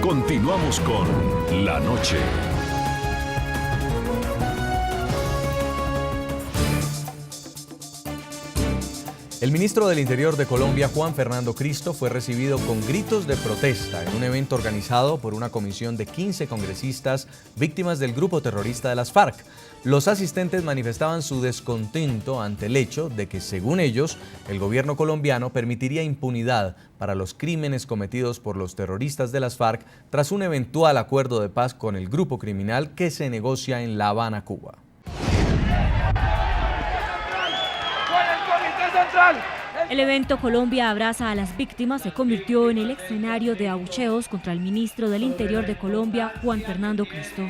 Continuamos con La Noche. El ministro del Interior de Colombia, Juan Fernando Cristo, fue recibido con gritos de protesta en un evento organizado por una comisión de 15 congresistas víctimas del grupo terrorista de las FARC. Los asistentes manifestaban su descontento ante el hecho de que, según ellos, el gobierno colombiano permitiría impunidad para los crímenes cometidos por los terroristas de las FARC tras un eventual acuerdo de paz con el grupo criminal que se negocia en La Habana, Cuba. El evento Colombia abraza a las víctimas se convirtió en el escenario de abucheos contra el ministro del Interior de Colombia, Juan Fernando Cristo.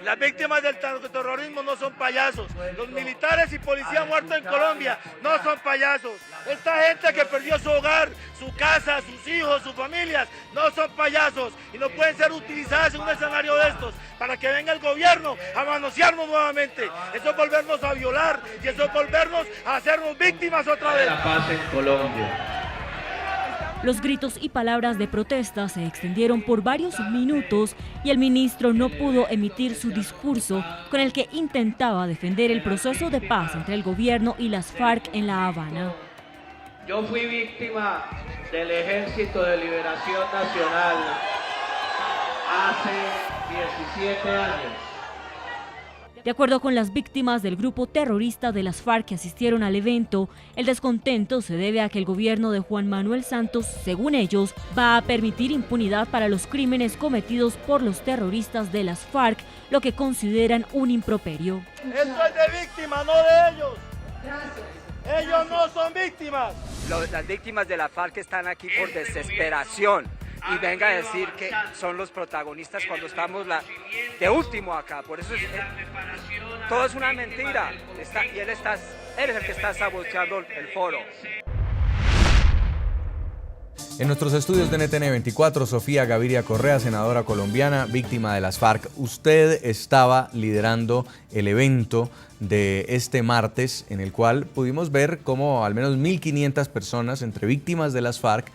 Las víctimas del terrorismo no son payasos. Los militares y policías muertos en Colombia no son payasos. Esta gente que perdió su hogar, su casa, sus hijos, sus familias, no son payasos y no pueden ser utilizadas en un escenario de estos para que venga el gobierno a manosearnos nuevamente. Eso es volvernos a violar y eso es volvernos a hacernos víctimas otra vez. La paz en Colombia. Los gritos y palabras de protesta se extendieron por varios minutos y el ministro no pudo emitir su discurso con el que intentaba defender el proceso de paz entre el gobierno y las FARC en La Habana. Yo fui víctima del Ejército de Liberación Nacional hace 17 años. De acuerdo con las víctimas del grupo terrorista de las FARC que asistieron al evento, el descontento se debe a que el gobierno de Juan Manuel Santos, según ellos, va a permitir impunidad para los crímenes cometidos por los terroristas de las FARC, lo que consideran un improperio. Esto es de víctimas, no de ellos. Gracias. Ellos no son víctimas. Las víctimas de la FARC están aquí por desesperación. Y venga a decir que son los protagonistas cuando estamos de último acá. Por eso todo es una mentira. Y él es el que está saboteando el foro. En nuestros estudios de NTN 24, Sofía Gaviria Correa, senadora colombiana, víctima de las FARC. Usted estaba liderando el evento de este martes, en el cual pudimos ver cómo al menos 1.500 personas, entre víctimas de las FARC,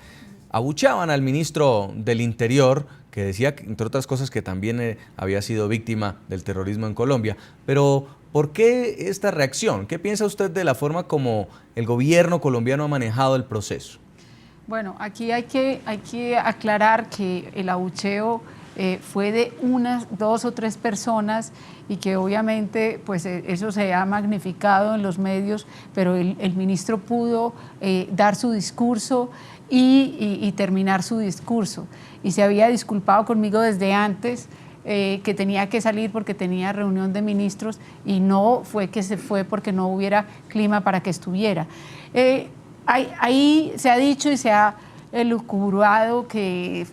abucheaban al ministro del Interior, que decía, entre otras cosas, que también había sido víctima del terrorismo en Colombia. Pero, ¿por qué esta reacción? ¿Qué piensa usted de la forma como el gobierno colombiano ha manejado el proceso? Bueno, aquí hay que aclarar que el abucheo fue de unas 2 o 3 personas y que obviamente pues eso se ha magnificado en los medios, pero el ministro pudo dar su discurso y terminar su discurso. Y se había disculpado conmigo desde antes, que tenía que salir porque tenía reunión de ministros y no fue que se fue porque no hubiera clima para que estuviera. Ahí se ha dicho y se ha elucubrado que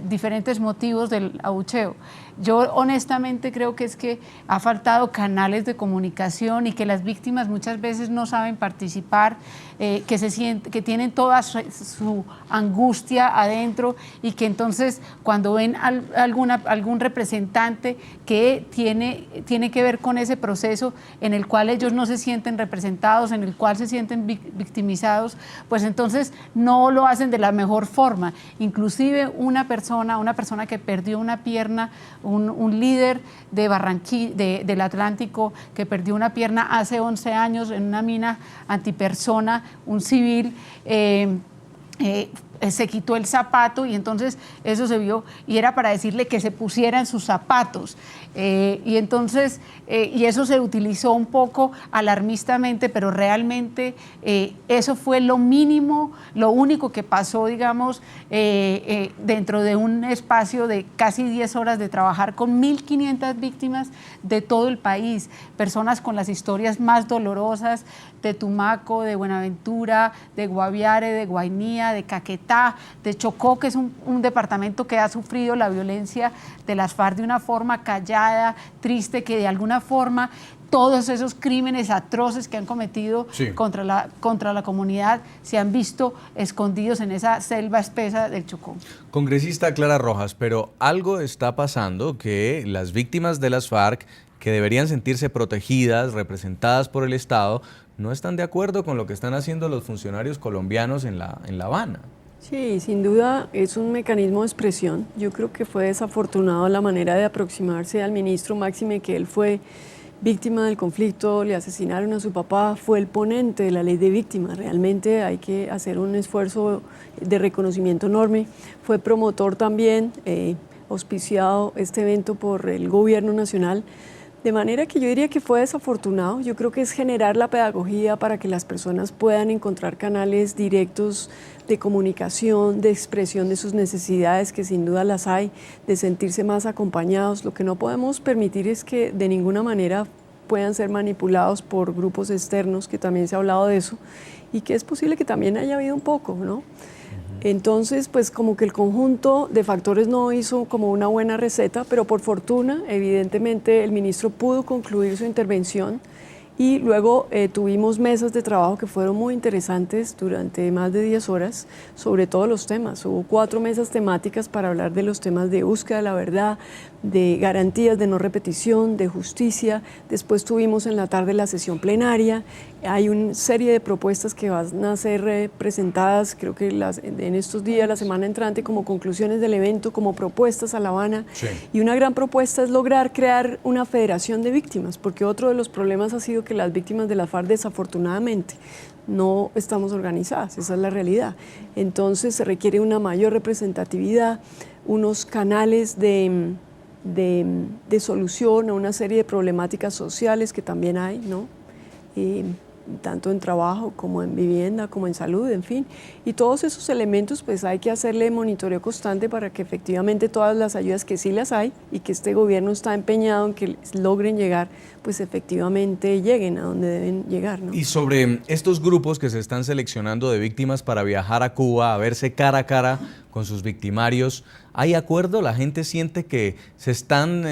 diferentes motivos del abucheo. Yo honestamente creo que es que ha faltado canales de comunicación y que las víctimas muchas veces no saben participar, que tienen toda su angustia adentro y que entonces cuando ven algún representante que tiene que ver con ese proceso en el cual ellos no se sienten representados, en el cual se sienten victimizados, pues entonces no lo hacen de la mejor forma. Inclusive una persona que perdió una pierna, un líder de del Atlántico que perdió una pierna hace 11 años en una mina antipersona, un civil, se quitó el zapato y entonces eso se vio y era para decirle que se pusiera en sus zapatos. Y entonces, y eso se utilizó un poco alarmistamente, pero realmente eso fue lo mínimo, lo único que pasó, digamos, dentro de un espacio de casi 10 horas de trabajar con 1.500 víctimas de todo el país, personas con las historias más dolorosas de Tumaco, de Buenaventura, de Guaviare, de Guainía, de Caquetá, de Chocó, que es un departamento que ha sufrido la violencia de las FARC de una forma callada, triste, que de alguna forma todos esos crímenes atroces que han cometido contra la comunidad se han visto escondidos en esa selva espesa del Chocó. Congresista Clara Rojas, pero algo está pasando que las víctimas de las FARC, que deberían sentirse protegidas, representadas por el Estado, no están de acuerdo con lo que están haciendo los funcionarios colombianos en La Habana. Sí, sin duda es un mecanismo de expresión. Yo creo que fue desafortunado la manera de aproximarse al ministro, máxime que él fue víctima del conflicto, le asesinaron a su papá, fue el ponente de la ley de víctimas. Realmente hay que hacer un esfuerzo de reconocimiento enorme. Fue promotor también, auspiciado este evento por el gobierno nacional. De manera que yo diría que fue desafortunado. Yo creo que es generar la pedagogía para que las personas puedan encontrar canales directos de comunicación, de expresión de sus necesidades, que sin duda las hay, de sentirse más acompañados. Lo que no podemos permitir es que de ninguna manera puedan ser manipulados por grupos externos, que también se ha hablado de eso, y que es posible que también haya habido un poco, ¿no? Entonces, pues como que el conjunto de factores no hizo como una buena receta, pero por fortuna, evidentemente, el ministro pudo concluir su intervención y luego tuvimos mesas de trabajo que fueron muy interesantes durante más de 10 horas sobre todos los temas. Hubo 4 mesas temáticas para hablar de los temas de búsqueda de la verdad, de garantías de no repetición, de justicia. Después tuvimos en la tarde la sesión plenaria. Hay una serie de propuestas que van a ser presentadas, creo que en estos días, la semana entrante, como conclusiones del evento, como propuestas a La Habana. Sí. Y una gran propuesta es lograr crear una federación de víctimas, porque otro de los problemas ha sido que las víctimas de la FARC, desafortunadamente, no estamos organizadas, esa es la realidad. Entonces se requiere una mayor representatividad, unos canales de solución a una serie de problemáticas sociales que también hay, ¿no? Tanto en trabajo como en vivienda, como en salud, en fin. Y todos esos elementos pues hay que hacerle monitoreo constante para que efectivamente todas las ayudas que sí las hay y que este gobierno está empeñado en que logren llegar, pues efectivamente lleguen a donde deben llegar, ¿no? Y sobre estos grupos que se están seleccionando de víctimas para viajar a Cuba, a verse cara a cara con sus victimarios, ¿hay acuerdo? ¿La gente siente que se están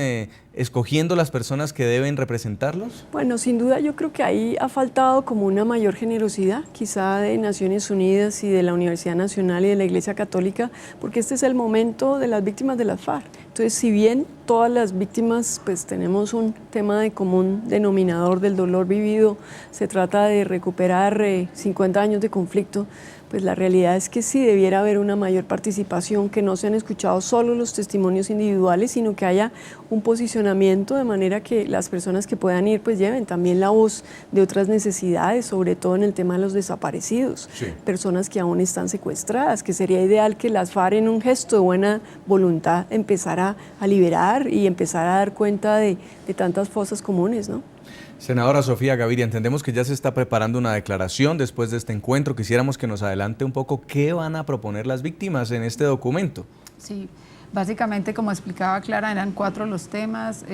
escogiendo las personas que deben representarlos? Bueno, sin duda yo creo que ahí ha faltado como una mayor generosidad, quizá de Naciones Unidas y de la Universidad Nacional y de la Iglesia Católica, porque este es el momento de las víctimas de las FARC. Entonces, si bien todas las víctimas pues tenemos un tema de común denominador del dolor vivido, se trata de recuperar 50 años de conflicto, pues la realidad es que sí debiera haber una mayor participación, que no se han escuchado solo los testimonios individuales, sino que haya un posicionamiento de manera que las personas que puedan ir pues lleven también la voz de otras necesidades, sobre todo en el tema de los desaparecidos, sí. Personas que aún están secuestradas, que sería ideal que las FARC en un gesto de buena voluntad empezara a liberar y empezar a dar cuenta de tantas fosas comunes, ¿no? Senadora Sofía Gaviria, entendemos que ya se está preparando una declaración después de este encuentro. Quisiéramos que nos adelante un poco qué van a proponer las víctimas en este documento. Sí, básicamente, como explicaba Clara, eran 4 los temas: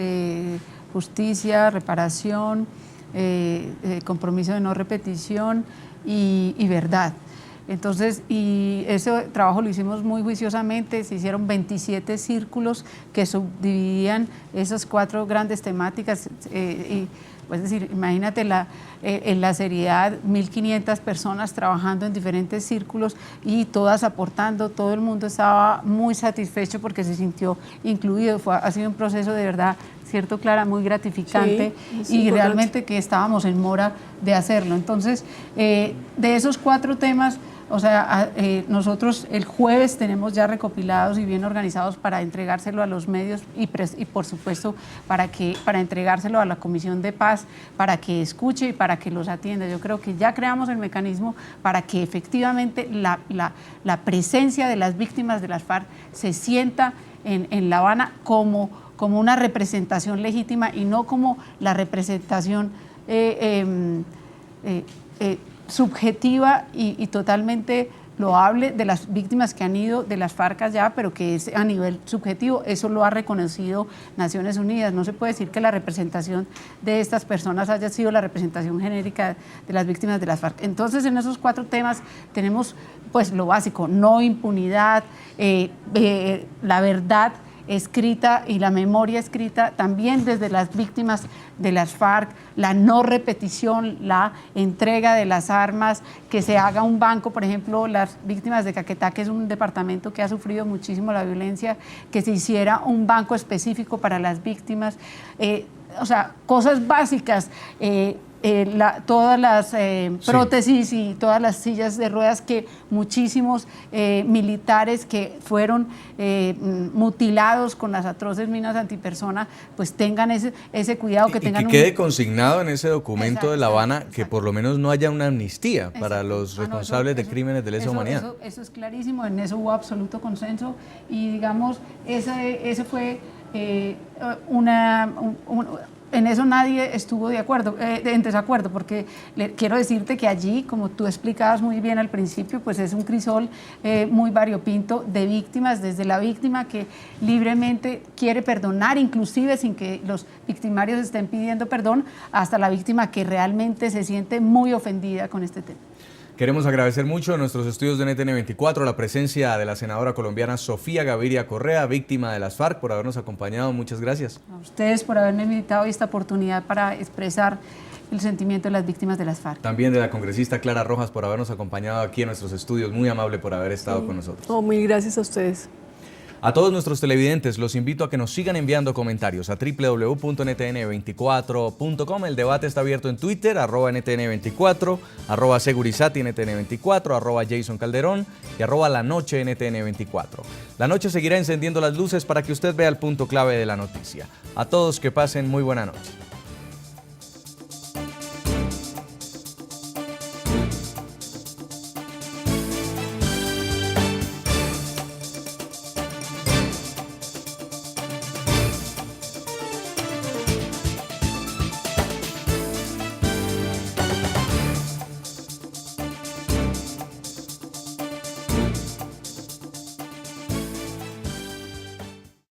justicia, reparación, compromiso de no repetición y verdad. Entonces, y ese trabajo lo hicimos muy juiciosamente, se hicieron 27 círculos que subdividían esas 4 grandes temáticas. Es decir, imagínate en la seriedad, 1.500 personas trabajando en diferentes círculos y todas aportando. Todo el mundo estaba muy satisfecho porque se sintió incluido. Ha sido un proceso de verdad, ¿cierto, Clara? Muy gratificante, sí, y realmente que estábamos en mora de hacerlo. Entonces, de esos 4 temas, o sea, nosotros el jueves tenemos ya recopilados y bien organizados para entregárselo a los medios y por supuesto para entregárselo a la Comisión de Paz, para que escuche y para que los atienda. Yo creo que ya creamos el mecanismo para que efectivamente la presencia de las víctimas de las FARC se sienta en La Habana como una representación legítima y no como la representación subjetiva y totalmente loable de las víctimas que han ido de las FARC allá, pero que es a nivel subjetivo. Eso lo ha reconocido Naciones Unidas. No se puede decir que la representación de estas personas haya sido la representación genérica de las víctimas de las FARC. Entonces, en esos 4 temas tenemos pues lo básico: no impunidad, la verdad escrita y la memoria escrita también desde las víctimas de las FARC, la no repetición, la entrega de las armas, que se haga un banco, por ejemplo, las víctimas de Caquetá, que es un departamento que ha sufrido muchísimo la violencia, que se hiciera un banco específico para las víctimas, o sea, cosas básicas, todas las prótesis y todas las sillas de ruedas que muchísimos militares que fueron mutilados con las atroces minas antipersona, pues tengan ese cuidado, que tengan y que quede consignado en ese documento de La Habana que por lo menos no haya una amnistía para los responsables de crímenes de lesa humanidad. Eso es clarísimo, en eso hubo absoluto consenso y digamos, ese fue en eso nadie estuvo en desacuerdo, porque quiero decirte que allí, como tú explicabas muy bien al principio, pues es un crisol muy variopinto de víctimas, desde la víctima que libremente quiere perdonar, inclusive sin que los victimarios estén pidiendo perdón, hasta la víctima que realmente se siente muy ofendida con este tema. Queremos agradecer mucho en nuestros estudios de NTN 24 la presencia de la senadora colombiana Sofía Gaviria Correa, víctima de las FARC, por habernos acompañado. Muchas gracias. A ustedes por haberme invitado a esta oportunidad para expresar el sentimiento de las víctimas de las FARC. También de la congresista Clara Rojas por habernos acompañado aquí en nuestros estudios. Muy amable por haber estado con nosotros. Muy gracias a ustedes. A todos nuestros televidentes los invito a que nos sigan enviando comentarios a www.ntn24.com. El debate está abierto en Twitter, @NTN24, @Segurizati NTN24, @Jason Calderón y @LaNoche NTN24. La noche seguirá encendiendo las luces para que usted vea el punto clave de la noticia. A todos que pasen muy buena noche.